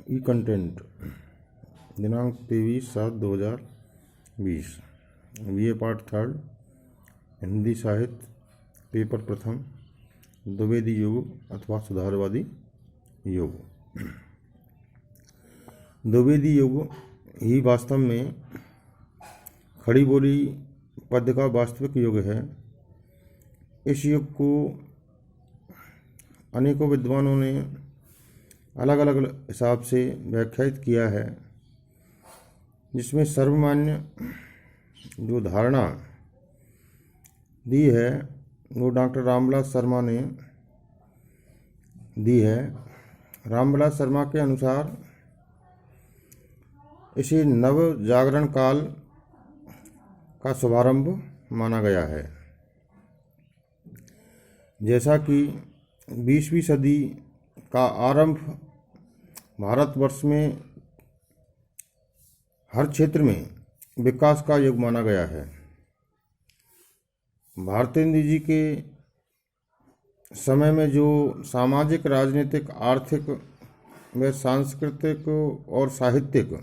ई content दिनांक 23/7/2020। BA part 3 Hindi साहित्य paper प्रथम द्विवेदी युग अथवा सुधारवादी युग। द्विवेदी युग ही वास्तव में खड़ी बोली पद्य का वास्तविक युग है। इस युग को अनेकों विद्वानों ने अलग अलग हिसाब से व्याख्यायित किया है, जिसमें सर्वमान्य जो धारणा दी है वो डॉक्टर रामविलास शर्मा ने दी है। रामविलास शर्मा के अनुसार इसे नव जागरण काल का शुभारंभ माना गया है। जैसा कि 20वीं सदी का आरंभ भारतवर्ष में हर क्षेत्र में विकास का युग माना गया है। भारतेंदु जी के समय में जो सामाजिक, राजनीतिक, आर्थिक व सांस्कृतिक और साहित्यिक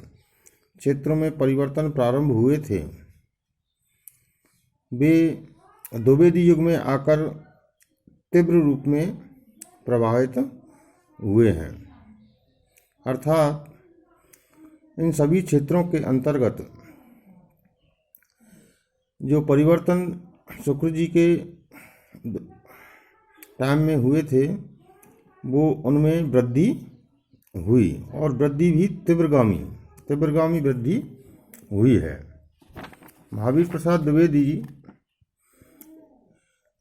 क्षेत्रों में परिवर्तन प्रारंभ हुए थे, वे द्विवेदी युग में आकर तीव्र रूप में प्रभावित हुए हैं। अर्थात इन सभी क्षेत्रों के अंतर्गत जो परिवर्तन शुक्र जी के टाइम में हुए थे वो उनमें वृद्धि हुई, और वृद्धि भी तीव्रगामी वृद्धि हुई है। महावीर प्रसाद द्विवेदी जी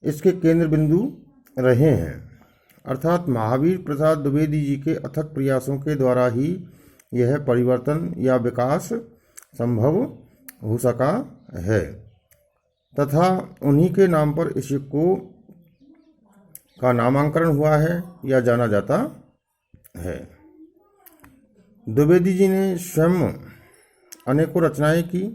इसके केंद्र बिंदु रहे हैं। अर्थात महावीर प्रसाद द्विवेदी जी के अथक प्रयासों के द्वारा ही यह परिवर्तन या विकास संभव हो सका है, तथा उन्हीं के नाम पर इस युग का नामांकन हुआ है या जाना जाता है। द्विवेदी जी ने स्वयं अनेकों रचनाएं की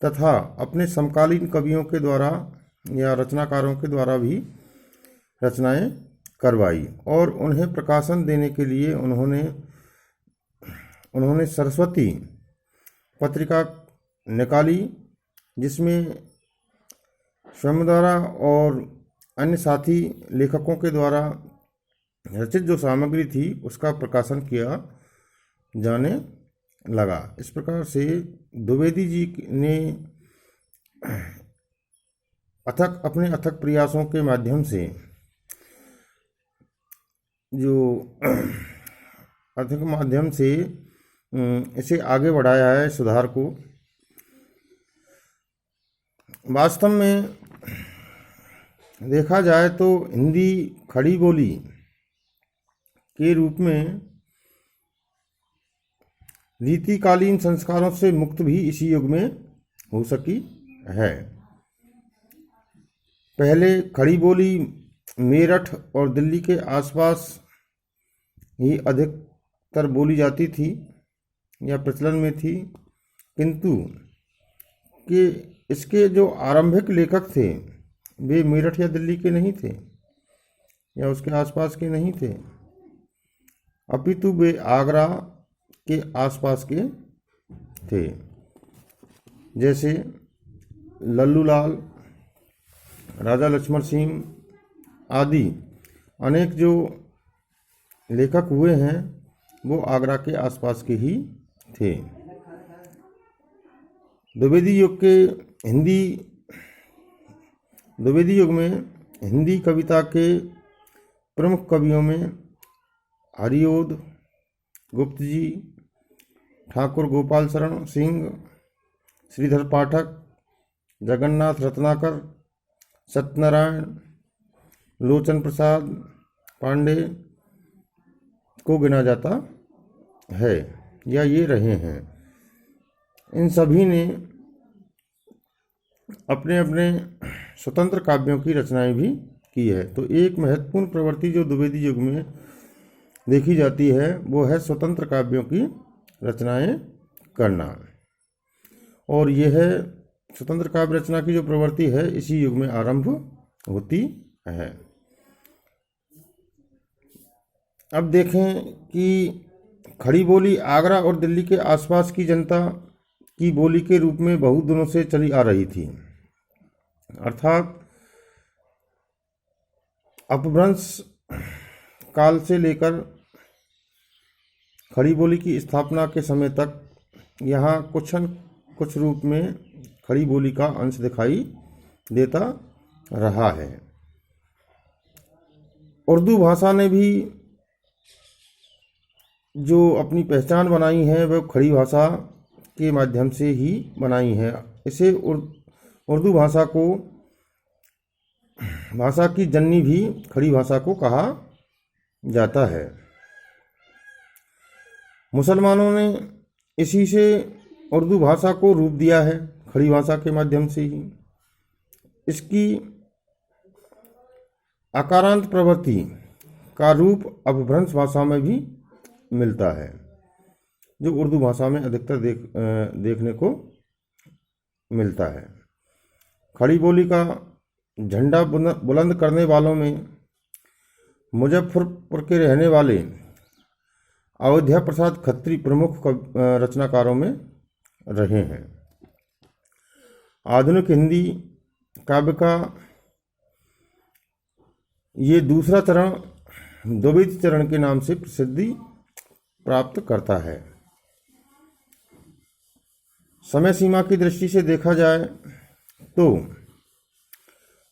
तथा अपने समकालीन कवियों के द्वारा या रचनाकारों के द्वारा भी रचनाएं करवाई, और उन्हें प्रकाशन देने के लिए उन्होंने सरस्वती पत्रिका निकाली, जिसमें स्वयं द्वारा और अन्य साथी लेखकों के द्वारा रचित जो सामग्री थी उसका प्रकाशन किया जाने लगा। इस प्रकार से द्विवेदी जी ने अपने अथक प्रयासों के माध्यम से इसे आगे बढ़ाया है, सुधार को। वास्तव में देखा जाए तो हिंदी खड़ी बोली के रूप में रीतिकालीन संस्कारों से मुक्त भी इसी युग में हो सकी है। पहले खड़ी बोली मेरठ और दिल्ली के आसपास ही अधिकतर बोली जाती थी या प्रचलन में थी, किंतु कि इसके जो आरंभिक लेखक थे वे मेरठ या दिल्ली के नहीं थे या उसके आसपास के नहीं थे, अपितु वे आगरा के आसपास के थे। जैसे लल्लू लाल, राजा लक्ष्मण सिंह आदि अनेक जो लेखक हुए हैं वो आगरा के आसपास के ही थे। द्विवेदी युग में हिंदी कविता के प्रमुख कवियों में हरिओद गुप्त जी, ठाकुर गोपाल शरण सिंह, श्रीधर पाठक, जगन्नाथ रत्नाकर, सत्यनारायण, लोचन प्रसाद पांडे को गिना जाता है या ये रहे हैं। इन सभी ने अपने अपने स्वतंत्र काव्यों की रचनाएं भी की है। तो एक महत्वपूर्ण प्रवृत्ति जो द्विवेदी युग में देखी जाती है वो है स्वतंत्र काव्यों की रचनाएं करना, और यह स्वतंत्र काव्य रचना की जो प्रवृत्ति है इसी युग में आरंभ होती है। अब देखें कि खड़ी बोली आगरा और दिल्ली के आसपास की जनता की बोली के रूप में बहुत दिनों से चली आ रही थी। अर्थात अपभ्रंश काल से लेकर खड़ी बोली की स्थापना के समय तक यहाँ कुछ रूप में खड़ी बोली का अंश दिखाई देता रहा है। उर्दू भाषा ने भी जो अपनी पहचान बनाई है वह खड़ी भाषा के माध्यम से ही बनाई है। इसे उर्दू भाषा की जननी भी खड़ी भाषा को कहा जाता है। मुसलमानों ने इसी से उर्दू भाषा को रूप दिया है, खड़ी भाषा के माध्यम से ही। इसकी आकारांत प्रवृत्ति का रूप अपभ्रंश भाषा में भी मिलता है, जो उर्दू भाषा में अधिकतर देखने को मिलता है। खड़ी बोली का झंडा बुलंद करने वालों में मुजफ्फरपुर के रहने वाले अयोध्या प्रसाद खत्री प्रमुख रचनाकारों में रहे हैं। आधुनिक हिंदी काव्य का ये दूसरा चरण द्विवेदी चरण के नाम से प्रसिद्धि प्राप्त करता है। समय सीमा की दृष्टि से देखा जाए तो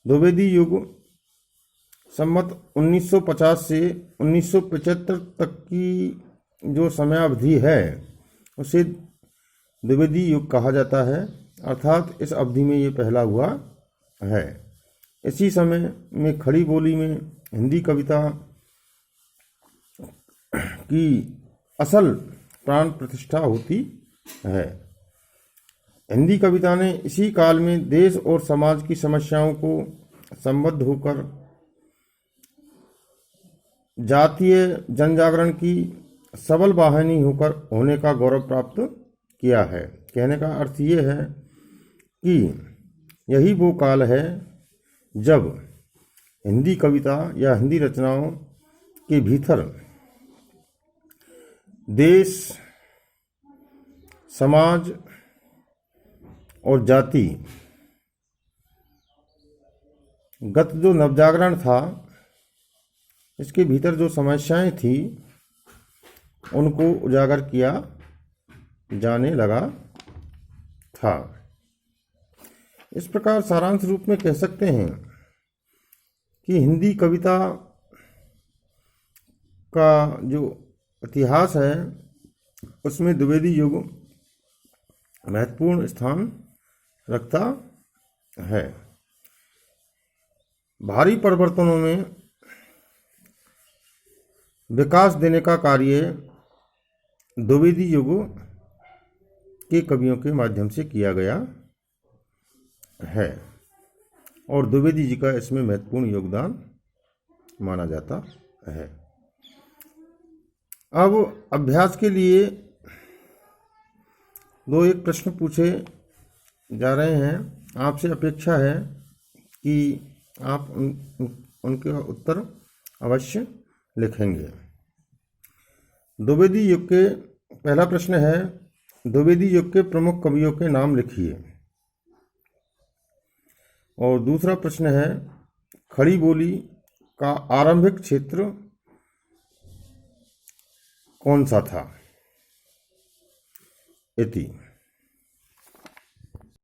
द्विवेदी युग संमत 1950 से 1975 तक की जो समयावधि है उसे द्विवेदी युग कहा जाता है। अर्थात इस अवधि में ये पहला हुआ है। इसी समय में खड़ी बोली में हिंदी कविता की असल प्राण प्रतिष्ठा होती है। हिंदी कविता ने इसी काल में देश और समाज की समस्याओं को संबद्ध होकर जातीय जनजागरण की सबल वाहिनी होने का गौरव प्राप्त किया है। कहने का अर्थ ये है कि यही वो काल है जब हिंदी कविता या हिंदी रचनाओं के भीतर देश, समाज और जाति गत जो नवजागरण था, इसके भीतर जो समस्याएं थी उनको उजागर किया जाने लगा था। इस प्रकार सारांश रूप में कह सकते हैं कि हिंदी कविता का जो इतिहास है उसमें द्विवेदी युग महत्वपूर्ण स्थान रखता है। भारी परिवर्तनों में विकास देने का कार्य द्विवेदी युग के कवियों के माध्यम से किया गया है और द्विवेदी जी का इसमें महत्वपूर्ण योगदान माना जाता है। अब अभ्यास के लिए दो एक प्रश्न पूछे जा रहे हैं। आपसे अपेक्षा है कि आप उनके उत्तर अवश्य लिखेंगे। द्विवेदी युग के पहला प्रश्न है, द्विवेदी युग के प्रमुख कवियों के नाम लिखिए। और दूसरा प्रश्न है, खड़ी बोली का आरंभिक क्षेत्र कौन सा था? इति।